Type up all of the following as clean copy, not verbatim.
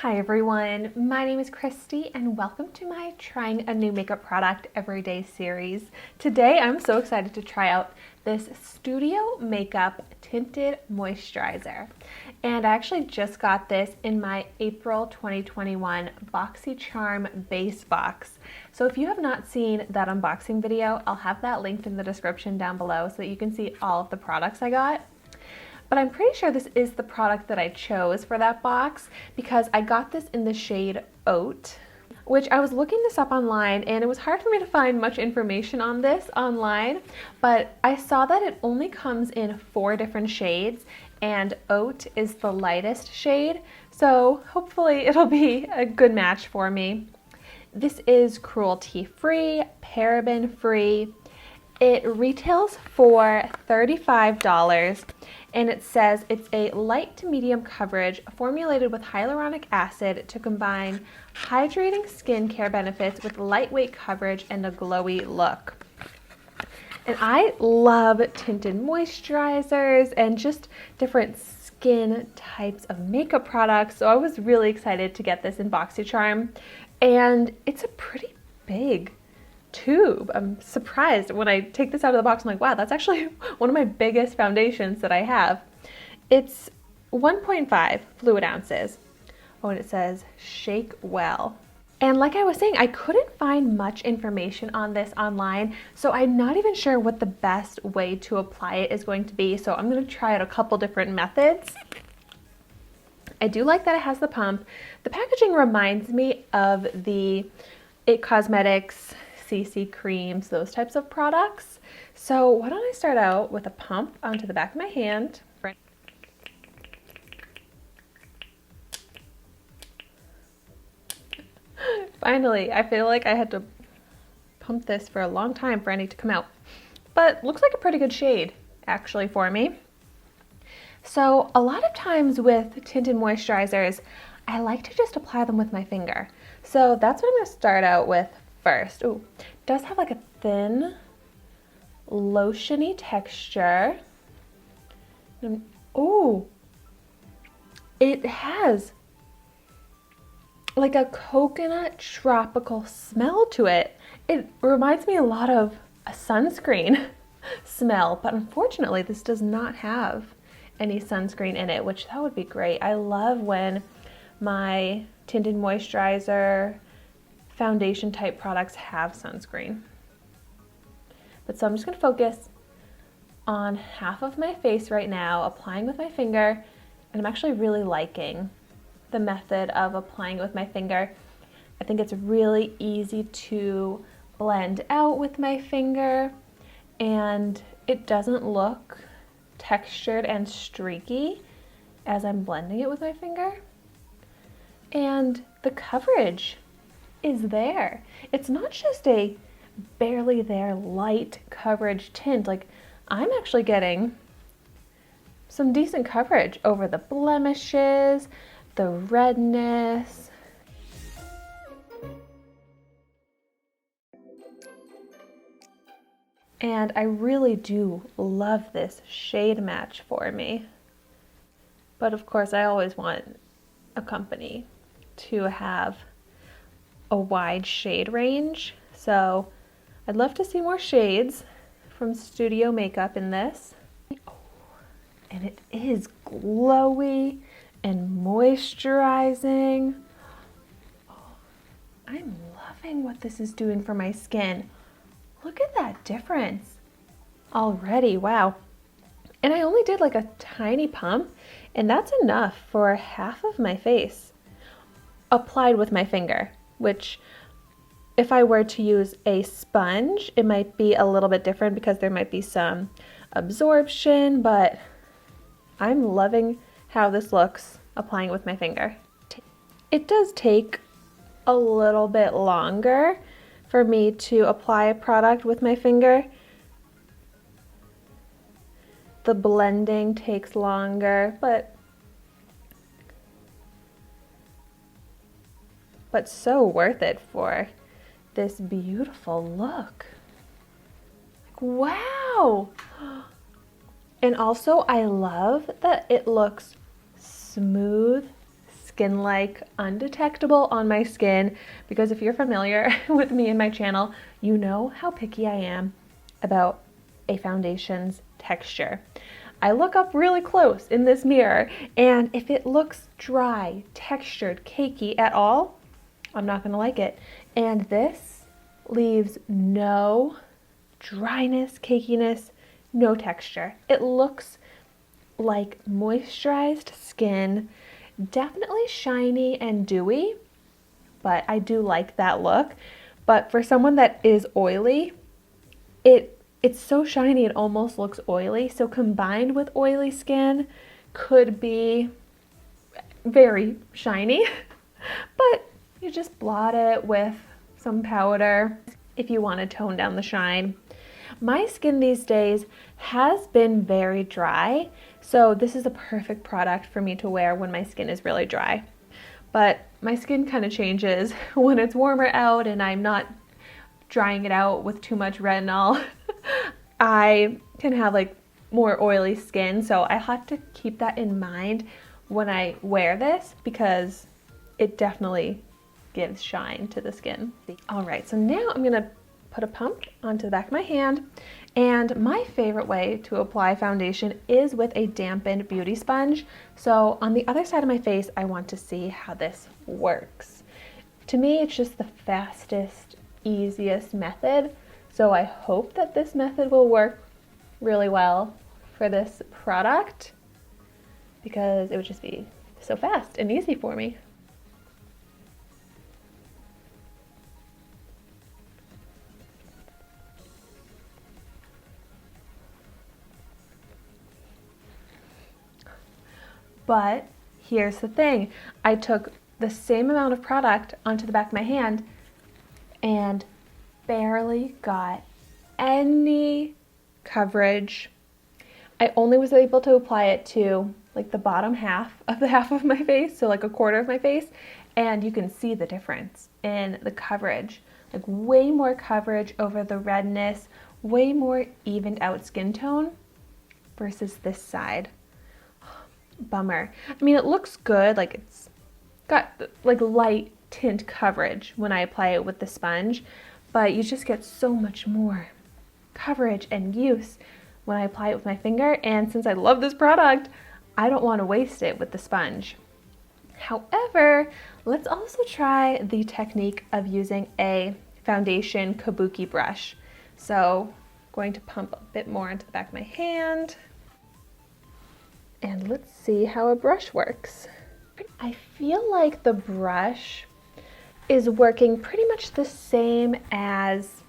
Hi everyone, my name is Christy and welcome to my Trying a New Makeup Product Everyday series. Today I'm so excited to try out this Studiomakeup Tinted Moisturizer. And I actually just got this in my April 2021 Boxycharm base box. So if you have not seen that unboxing video, I'll have that linked in the description down below so that you can see all of the products I got. But I'm pretty sure this is the product that I chose for that box because I got this in the shade Oat, which I was looking this up online and it was hard for me to find much information on this online, but I saw that it only comes in 4 different shades and Oat is the lightest shade, so hopefully it'll be a good match for me. This is cruelty free, paraben free. It retails for $35 and it says it's a light to medium coverage formulated with hyaluronic acid to combine hydrating skincare benefits with lightweight coverage and a glowy look. And I love tinted moisturizers and just different skin types of makeup products, so I was really excited to get this in Boxycharm, and it's a pretty big tube. I'm surprised when I take this out of the box. I'm like, wow, that's actually one of my biggest foundations that I have. It's 1.5 fluid ounces. Oh, and it says shake well. And like I was saying, I couldn't find much information on this online, so I'm not even sure what the best way to apply it is going to be. So I'm going to try out a couple different methods. I do like that it has the pump. The packaging reminds me of the It Cosmetics CC creams, those types of products. So why don't I start out with a pump onto the back of my hand. Finally, I feel like I had to pump this for a long time for any to come out, but looks like a pretty good shade actually for me. So a lot of times with tinted moisturizers, I like to just apply them with my finger. So that's what I'm going to start out with first. Ooh, it does have like a thin, lotiony texture. Ooh, it has like a coconut tropical smell to it. It reminds me a lot of a sunscreen smell, but unfortunately this does not have any sunscreen in it, which that would be great. I love when my tinted moisturizer foundation type products have sunscreen. But so I'm just going to focus on half of my face right now, applying with my finger, and I'm actually really liking the method of applying it with my finger. I think it's really easy to blend out with my finger, and it doesn't look textured and streaky as I'm blending it with my finger. And the coverage is there. It's not just a barely there light coverage tint. Like, I'm actually getting some decent coverage over the blemishes, the redness. And I really do love this shade match for me. But of course, I always want a company to have a wide shade range, so I'd love to see more shades from Studiomakeup in this. Oh, and it is glowy and moisturizing. Oh, I'm loving what this is doing for my skin. Look at that difference already. Wow. And I only did like a tiny pump, and that's enough for half of my face applied with my finger, which if I were to use a sponge, it might be a little bit different because there might be some absorption, but I'm loving how this looks applying it with my finger. It does take a little bit longer for me to apply a product with my finger. The blending takes longer, but so worth it for this beautiful look. Wow! And also I love that it looks smooth skin-like, undetectable on my skin, because if you're familiar with me and my channel, you know how picky I am about a foundation's texture. I look up really close in this mirror, and if it looks dry, textured, cakey at all, I'm not gonna like it. And this leaves no dryness, cakiness, no texture. It looks like moisturized skin, definitely shiny and dewy, but I do like that look. But for someone that is oily, it's so shiny it almost looks oily. So combined with oily skin could be very shiny, but you just blot it with some powder if you want to tone down the shine. My skin these days has been very dry, so this is a perfect product for me to wear when my skin is really dry. But my skin kind of changes when it's warmer out and I'm not drying it out with too much retinol. I can have like more oily skin, so I have to keep that in mind when I wear this because it definitely gives shine to the skin. All right, so now I'm gonna put a pump onto the back of my hand, and my favorite way to apply foundation is with a dampened beauty sponge. So on the other side of my face, I want to see how this works. To me, it's just the fastest, easiest method. So I hope that this method will work really well for this product because it would just be so fast and easy for me. But here's the thing, I took the same amount of product onto the back of my hand and barely got any coverage. I only was able to apply it to like the bottom half of my face, so like a quarter of my face, and you can see the difference in the coverage. Like way more coverage over the redness, way more evened out skin tone versus this side. Bummer. I mean, it looks good, like it's got like light tint coverage when I apply it with the sponge, but you just get so much more coverage and use when I apply it with my finger, and since I love this product, I don't want to waste it with the sponge. However, let's also try the technique of using a foundation kabuki brush. So I'm going to pump a bit more into the back of my hand. And let's see how a brush works. I feel like the brush is working pretty much the same as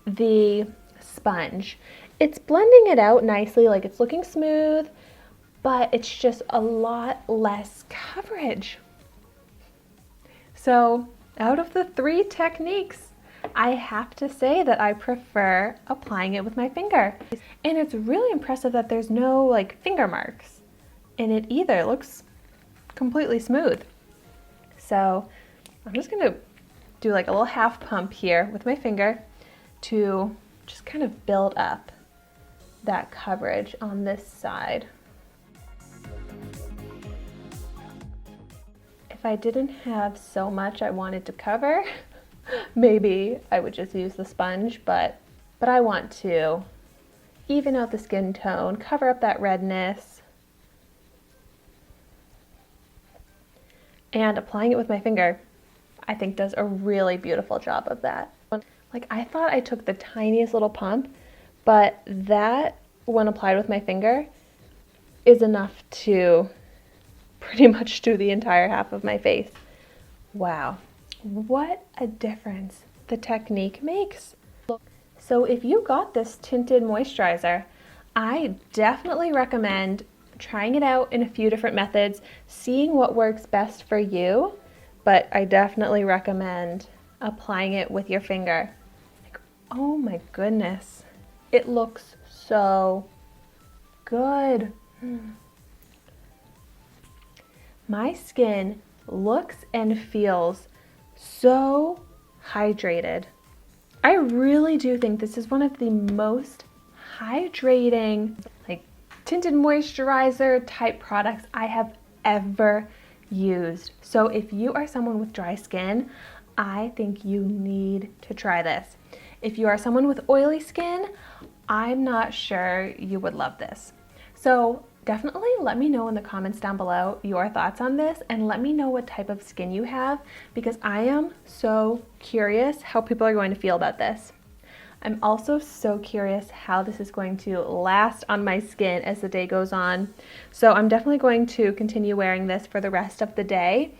the sponge. It's blending it out nicely, like it's looking smooth, but it's just a lot less coverage. So out of the three techniques, I have to say that I prefer applying it with my finger. And it's really impressive that there's no like finger marks in it either. It looks completely smooth. So I'm just gonna do like a little half pump here with my finger to just kind of build up that coverage on this side. If I didn't have so much I wanted to cover, maybe I would just use the sponge, but I want to even out the skin tone, cover up that redness, and applying it with my finger, I think does a really beautiful job of that. Like I thought I took the tiniest little pump, but that, when applied with my finger, is enough to pretty much do the entire half of my face. Wow, what a difference the technique makes. So if you got this tinted moisturizer, I definitely recommend trying it out in a few different methods, seeing what works best for you, but I definitely recommend applying it with your finger. Like, oh my goodness, it looks so good. My skin looks and feels so hydrated. I really do think this is one of the most hydrating, like tinted moisturizer type products I have ever used. So if you are someone with dry skin, I think you need to try this. If you are someone with oily skin, I'm not sure you would love this. So definitely let me know in the comments down below your thoughts on this, and let me know what type of skin you have, because I am so curious how people are going to feel about this. I'm also so curious how this is going to last on my skin as the day goes on. So I'm definitely going to continue wearing this for the rest of the day,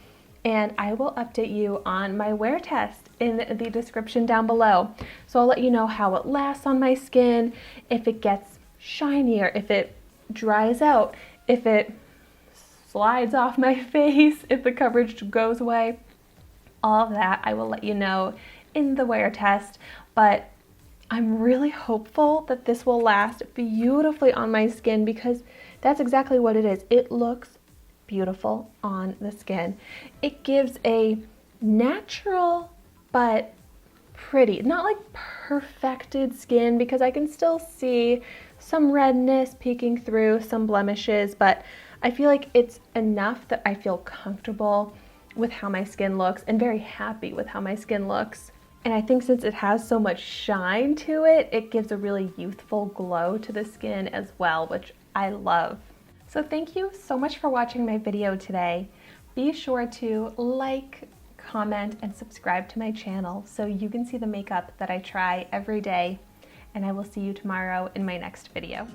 and I will update you on my wear test in the description down below. So I'll let you know how it lasts on my skin, if it gets shinier, if it dries out, if it slides off my face, if the coverage goes away. All of that I will let you know in the wear test, but I'm really hopeful that this will last beautifully on my skin, because that's exactly what it is. It looks beautiful on the skin. It gives a natural but pretty, not like perfected skin, because I can still see some redness peeking through, some blemishes, but I feel like it's enough that I feel comfortable with how my skin looks and very happy with how my skin looks. And I think since it has so much shine to it, it gives a really youthful glow to the skin as well, which I love. So thank you so much for watching my video today. Be sure to like, comment, and subscribe to my channel so you can see the makeup that I try every day. And I will see you tomorrow in my next video.